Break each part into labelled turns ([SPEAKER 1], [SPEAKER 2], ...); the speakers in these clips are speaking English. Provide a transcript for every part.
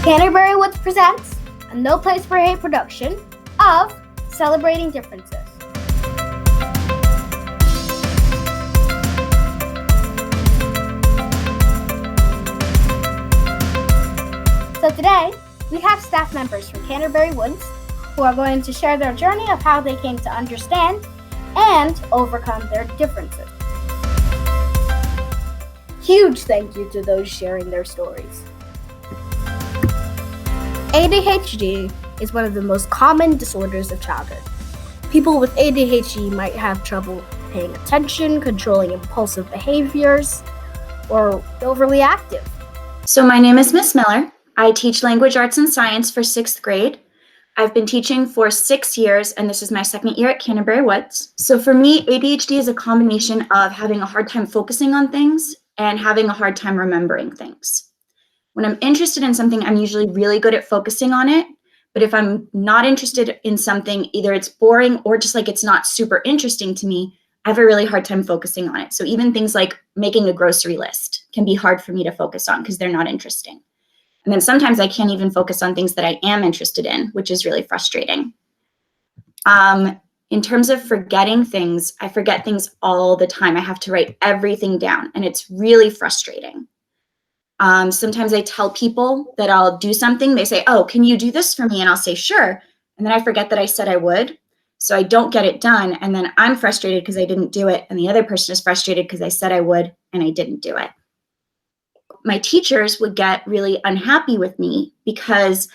[SPEAKER 1] Canterbury Woods presents a No Place for Hate production of Celebrating Differences. So today, we have staff members from Canterbury Woods who are going to share their journey of how they came to understand and overcome their differences. Huge thank you to those sharing their stories. ADHD is one of the most common disorders of childhood. People with ADHD might have trouble paying attention, controlling impulsive behaviors, or overly active.
[SPEAKER 2] So my name is Miss Miller. I teach language arts and science for 6th grade. I've been teaching for 6 years, and this is my 2nd year at Canterbury Woods. So for me, ADHD is a combination of having a hard time focusing on things and having a hard time remembering things. When I'm interested in something, I'm usually really good at focusing on it. But if I'm not interested in something, either it's boring or just like it's not super interesting to me, I have a really hard time focusing on it. So even things like making a grocery list can be hard for me to focus on because they're not interesting. And then sometimes I can't even focus on things that I am interested in, which is really frustrating. In terms of forgetting things, I forget things all the time. I have to write everything down, and it's really frustrating. Sometimes I tell people that I'll do something. They say, "Oh, can you do this for me?" And I'll say, "Sure." And then I forget that I said I would. So I don't get it done. And then I'm frustrated because I didn't do it. And the other person is frustrated because I said I would and I didn't do it. My teachers would get really unhappy with me because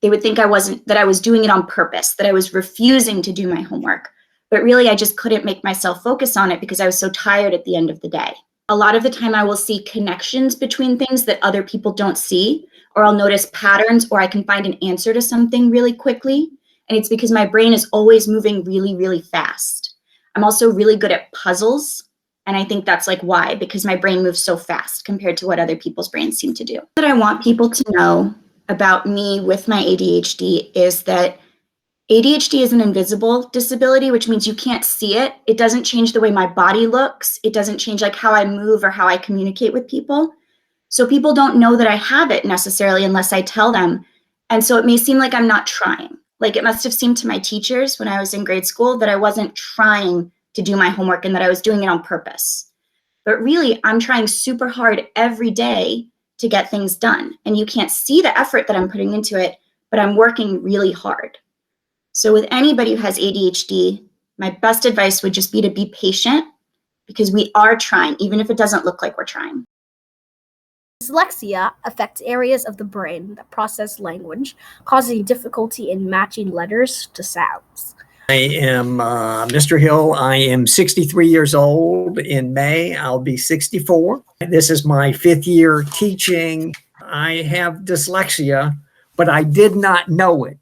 [SPEAKER 2] they would think that I was doing it on purpose, that I was refusing to do my homework. But really, I just couldn't make myself focus on it because I was so tired at the end of the day. A lot of the time I will see connections between things that other people don't see, or I'll notice patterns, or I can find an answer to something really quickly. And it's because my brain is always moving really, really fast. I'm also really good at puzzles. And I think that's like why, because my brain moves so fast compared to what other people's brains seem to do. What I want people to know about me with my ADHD is that ADHD is an invisible disability, which means you can't see it. It doesn't change the way my body looks. It doesn't change like how I move or how I communicate with people. So people don't know that I have it necessarily unless I tell them. And so it may seem like I'm not trying. Like it must have seemed to my teachers when I was in grade school that I wasn't trying to do my homework and that I was doing it on purpose. But really, I'm trying super hard every day to get things done. And you can't see the effort that I'm putting into it, but I'm working really hard. So with anybody who has ADHD, my best advice would just be to be patient because we are trying, even if it doesn't look like we're trying.
[SPEAKER 1] Dyslexia affects areas of the brain that process language, causing difficulty in matching letters to sounds.
[SPEAKER 3] I am Mr. Hill. I am 63 years old. In May, I'll be 64. This is my 5th year teaching. I have dyslexia, but I did not know it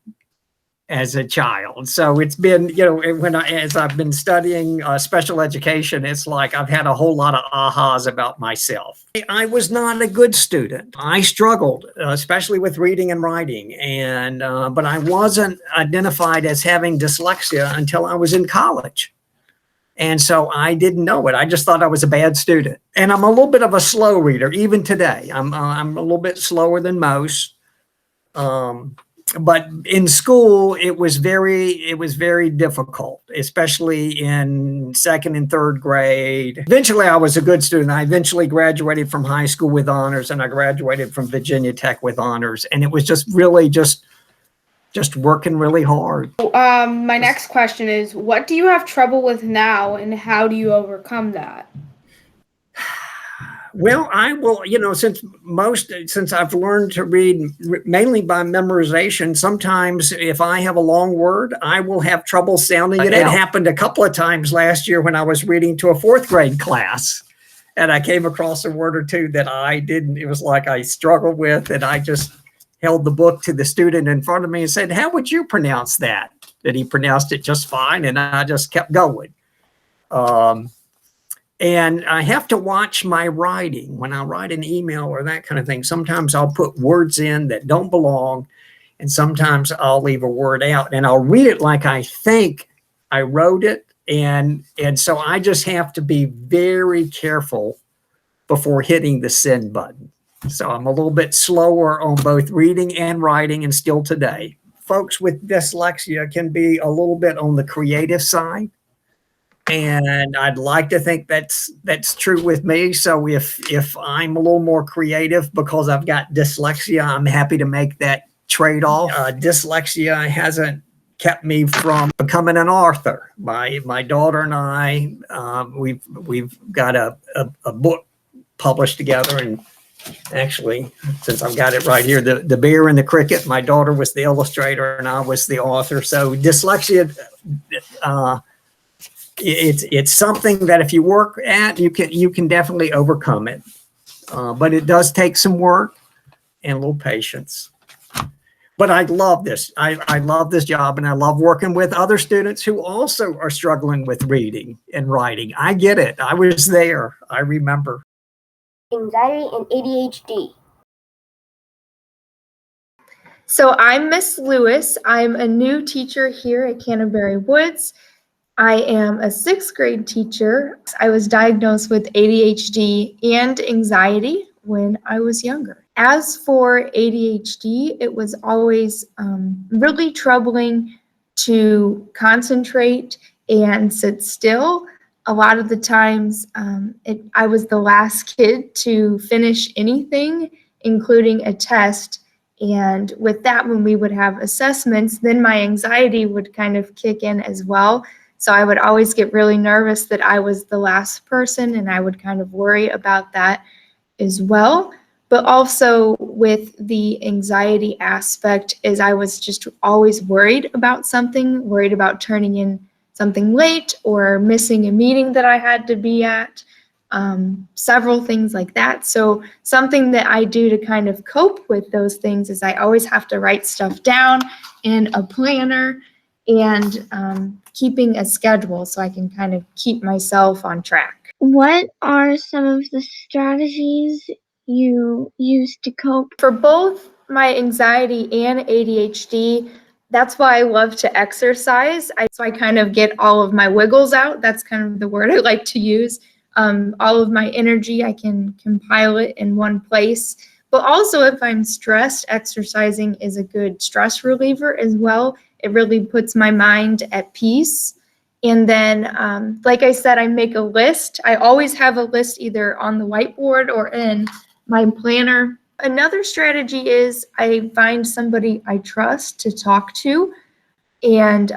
[SPEAKER 3] as a child. So it's been, as I've been studying special education, it's like I've had a whole lot of ahas about myself. I was not a good student. I struggled, especially with reading and writing, and but I wasn't identified as having dyslexia until I was in college. And so I didn't know it. I just thought I was a bad student. And I'm a little bit of a slow reader, even today. I'm a little bit slower than most. But in school, it was very difficult, especially in 2nd and 3rd grade. Eventually, I was a good student. I eventually graduated from high school with honors, and I graduated from Virginia Tech with honors. And it was just working really hard.
[SPEAKER 4] My next question is, what do you have trouble with now, and how do you overcome that?
[SPEAKER 3] Well, I will, since I've learned to read mainly by memorization, sometimes if I have a long word, I will have trouble sounding it out. It happened a couple of times last year when I was reading to a 4th grade class, and I came across a word or two that it was like I struggled with, and I just held the book to the student in front of me and said, "How would you pronounce that?" And he pronounced it just fine, and I just kept going. And I have to watch my writing when I write an email or that kind of thing. Sometimes I'll put words in that don't belong, and sometimes I'll leave a word out, and I'll read it like I think I wrote it. And so I just have to be very careful before hitting the send button. So I'm a little bit slower on both reading and writing, and still today. Folks with dyslexia can be a little bit on the creative side. And I'd like to think that's true with me. So if I'm a little more creative because I've got dyslexia, I'm happy to make that trade-off. Dyslexia hasn't kept me from becoming an author. My daughter and I, we've got a book published together, and actually, since I've got it right here, the Bear and the Cricket. My daughter was the illustrator, and I was the author. So dyslexia. It's something that if you work at, you can definitely overcome it. But it does take some work and a little patience. But I love this. I love this job, and I love working with other students who also are struggling with reading and writing. I get it. I was there. I remember.
[SPEAKER 1] Anxiety and ADHD.
[SPEAKER 5] So I'm Miss Lewis. I'm a new teacher here at Canterbury Woods. I am a 6th grade teacher. I was diagnosed with ADHD and anxiety when I was younger. As for ADHD, it was always really troubling to concentrate and sit still. A lot of the times, I was the last kid to finish anything, including a test. And with that, when we would have assessments, then my anxiety would kind of kick in as well. So I would always get really nervous that I was the last person, and I would kind of worry about that as well. But also with the anxiety aspect is I was just always worried about something, worried about turning in something late or missing a meeting that I had to be at, several things like that. So something that I do to kind of cope with those things is I always have to write stuff down in a planner and keeping a schedule so I can kind of keep myself on track.
[SPEAKER 6] What are some of the strategies you use to cope?
[SPEAKER 5] For both my anxiety and ADHD, that's why I love to exercise. So I kind of get all of my wiggles out. That's kind of the word I like to use. All of my energy, I can compile it in one place. But also if I'm stressed, exercising is a good stress reliever as well. It really puts my mind at peace. And then, like I said, I make a list. I always have a list either on the whiteboard or in my planner. Another strategy is I find somebody I trust to talk to. And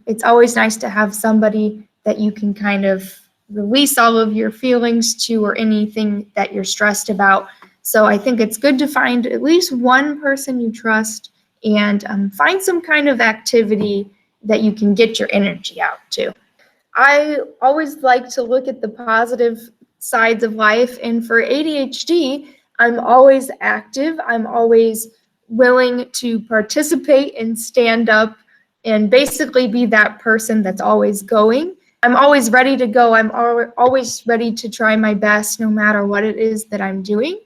[SPEAKER 5] it's always nice to have somebody that you can kind of release all of your feelings to or anything that you're stressed about. So I think it's good to find at least one person you trust and find some kind of activity that you can get your energy out to. I always like to look at the positive sides of life, and for ADHD, I'm always active. I'm always willing to participate and stand up and basically be that person that's always going. I'm always ready to go. I'm always ready to try my best no matter what it is that I'm doing.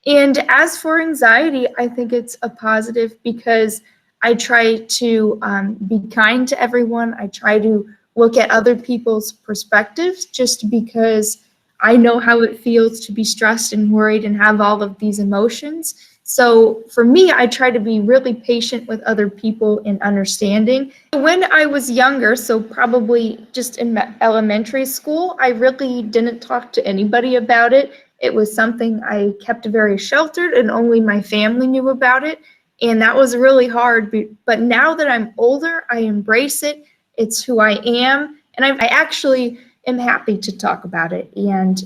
[SPEAKER 5] And as for anxiety, I think it's a positive because I try to be kind to everyone. I try to look at other people's perspectives just because I know how it feels to be stressed and worried and have all of these emotions. So for me, I try to be really patient with other people and understanding. When I was younger, so probably just in elementary school, I really didn't talk to anybody about it. It was something I kept very sheltered and only my family knew about it. And that was really hard. But now that I'm older, I embrace it. It's who I am. And I actually am happy to talk about it. And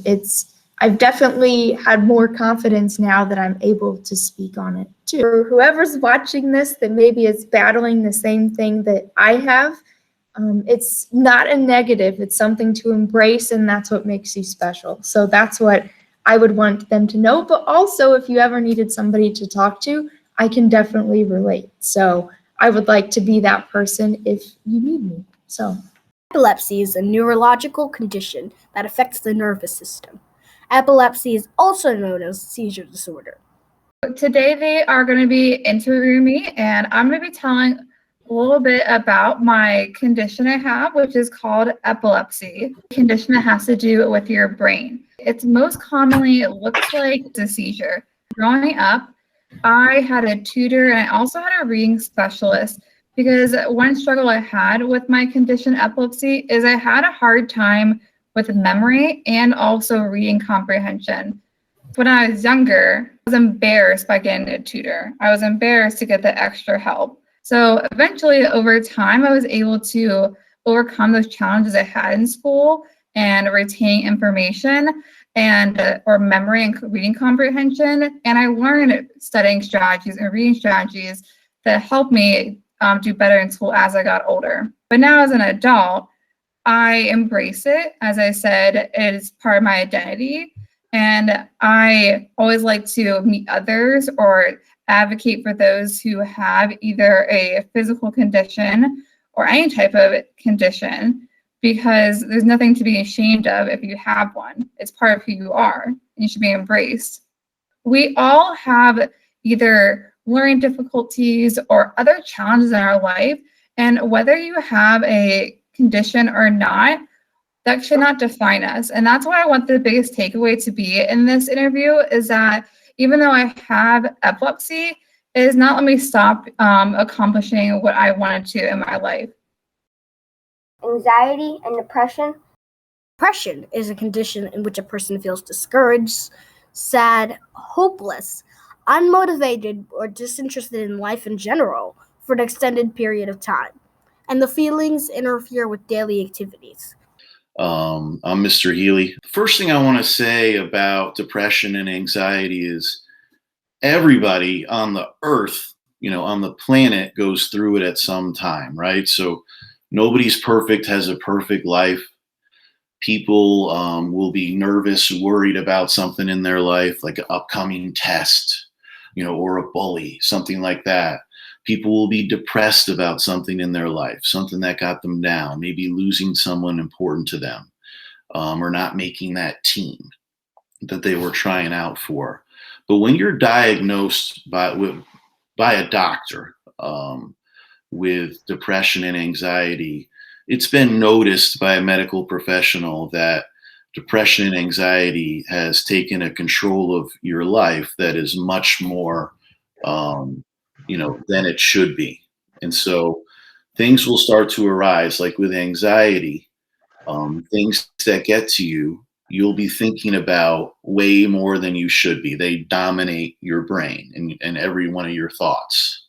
[SPEAKER 5] I've definitely had more confidence now that I'm able to speak on it too. For whoever's watching this that maybe is battling the same thing that I have, it's not a negative. It's something to embrace, and that's what makes you special. So that's what I would want them to know. But also, if you ever needed somebody to talk to, I can definitely relate. So I would like to be that person if you need me. So
[SPEAKER 1] Epilepsy is a neurological condition that affects the nervous system. Epilepsy is also known as seizure disorder.
[SPEAKER 7] Today they are going to be interviewing me, and I'm going to be telling a little bit about my condition I have, which is called epilepsy, a condition that has to do with your brain. It's most commonly, it looks like a seizure. Growing up, I had a tutor and I also had a reading specialist because one struggle I had with my condition epilepsy is I had a hard time with memory and also reading comprehension. When I was younger, I was embarrassed by getting a tutor. I was embarrassed to get the extra help. So eventually, over time, I was able to overcome those challenges I had in school and retain information and or memory and reading comprehension. And I learned studying strategies and reading strategies that helped me do better in school as I got older. But now as an adult, I embrace it. As I said, it is part of my identity. And I always like to meet others or advocate for those who have either a physical condition or any type of condition, because there's nothing to be ashamed of if you have one. It's part of who you are, and you should be embraced. We all have either learning difficulties or other challenges in our life, and whether you have a condition or not, that should not define us. And that's why I want the biggest takeaway to be in this interview is that even though I have epilepsy, it has not let me stop accomplishing what I wanted to in my life.
[SPEAKER 8] Anxiety and depression.
[SPEAKER 1] Depression is a condition in which a person feels discouraged, sad, hopeless, unmotivated, or disinterested in life in general for an extended period of time, and the feelings interfere with daily activities.
[SPEAKER 9] I'm Mr. Healy. First thing I want to say about depression and anxiety is everybody on the earth, on the planet goes through it at some time, right? So nobody's perfect, has a perfect life. People will be nervous, worried about something in their life, like an upcoming test, or a bully, something like that. People will be depressed about something in their life, something that got them down, maybe losing someone important to them, or not making that team that they were trying out for. But when you're diagnosed by a doctor with depression and anxiety, it's been noticed by a medical professional that depression and anxiety has taken a control of your life that is much more than it should be. And so things will start to arise, like with anxiety, things that get to you, you'll be thinking about way more than you should be. They dominate your brain and every one of your thoughts.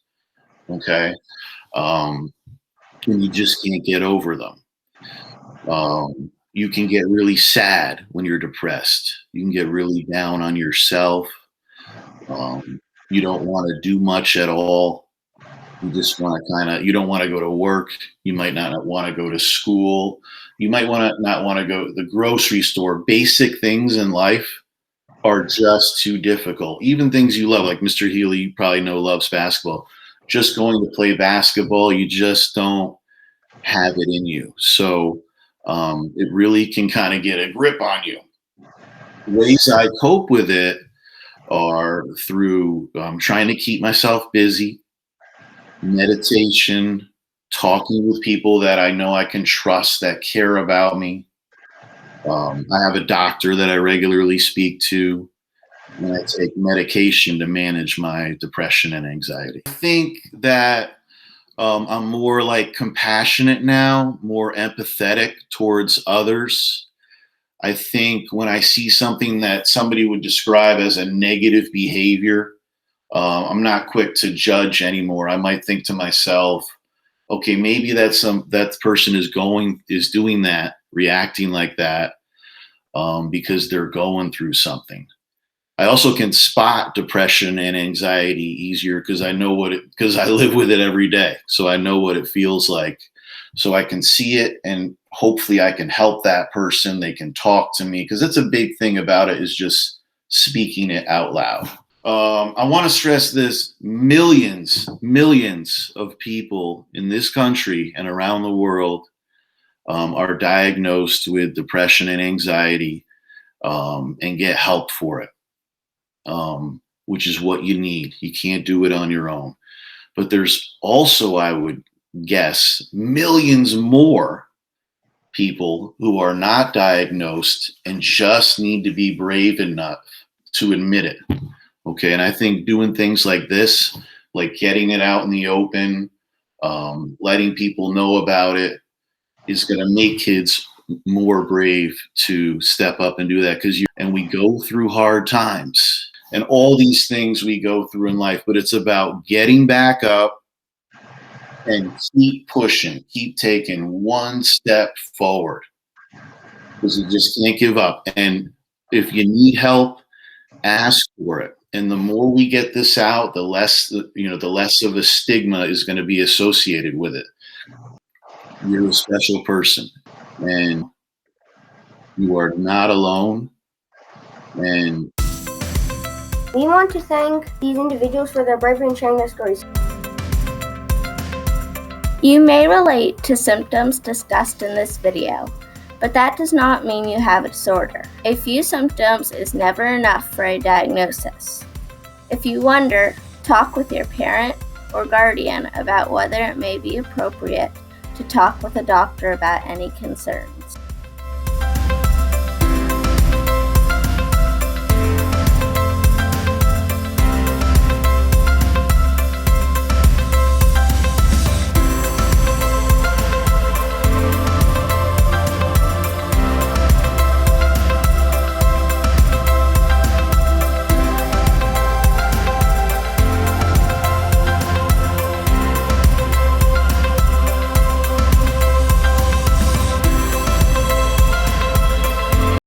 [SPEAKER 9] Okay. And you just can't get over them. You can get really sad when you're depressed. You can get really down on yourself. You don't want to do much at all. You just want to you don't want to go to work. You might not want to go to school. You might not want to go to the grocery store. Basic things in life are just too difficult. Even things you love, like Mr. Healy, you probably know, loves basketball. Just going to play basketball, you just don't have it in you. So it really can kind of get a grip on you. Ways I cope with it are through trying to keep myself busy, meditation, talking with people that I know I can trust, that care about me. I have a doctor that I regularly speak to, and I take medication to manage my depression and anxiety. I think that I'm more like compassionate now, more empathetic towards others. I think when I see something that somebody would describe as a negative behavior, I'm not quick to judge anymore. I might think to myself, okay, maybe that person is doing that, reacting like that, because they're going through something. I also can spot depression and anxiety easier because I live with it every day. So I know what it feels like. So I can see it, and hopefully I can help that person. They can talk to me, because that's a big thing about it, is just speaking it out loud. I want to stress this: millions of people in this country and around the world are diagnosed with depression and anxiety and get help for it, which is what you need. You can't do it on your own. But there's also, I would guess, millions more people who are not diagnosed and just need to be brave enough to admit it. Okay. And I think doing things like this, like getting it out in the open, letting people know about it, is going to make kids more brave to step up and do that. And we go through hard times and all these things we go through in life, but it's about getting back up and keep pushing, keep taking one step forward, because you just can't give up. And if you need help, ask for it. And the more we get this out, the less of a stigma is going to be associated with it. You're a special person, and you are not alone. And
[SPEAKER 1] We want to thank these individuals for their bravery in sharing their stories. You may relate to symptoms discussed in this video, but that does not mean you have a disorder. A few symptoms is never enough for a diagnosis. If you wonder, talk with your parent or guardian about whether it may be appropriate to talk with a doctor about any concerns.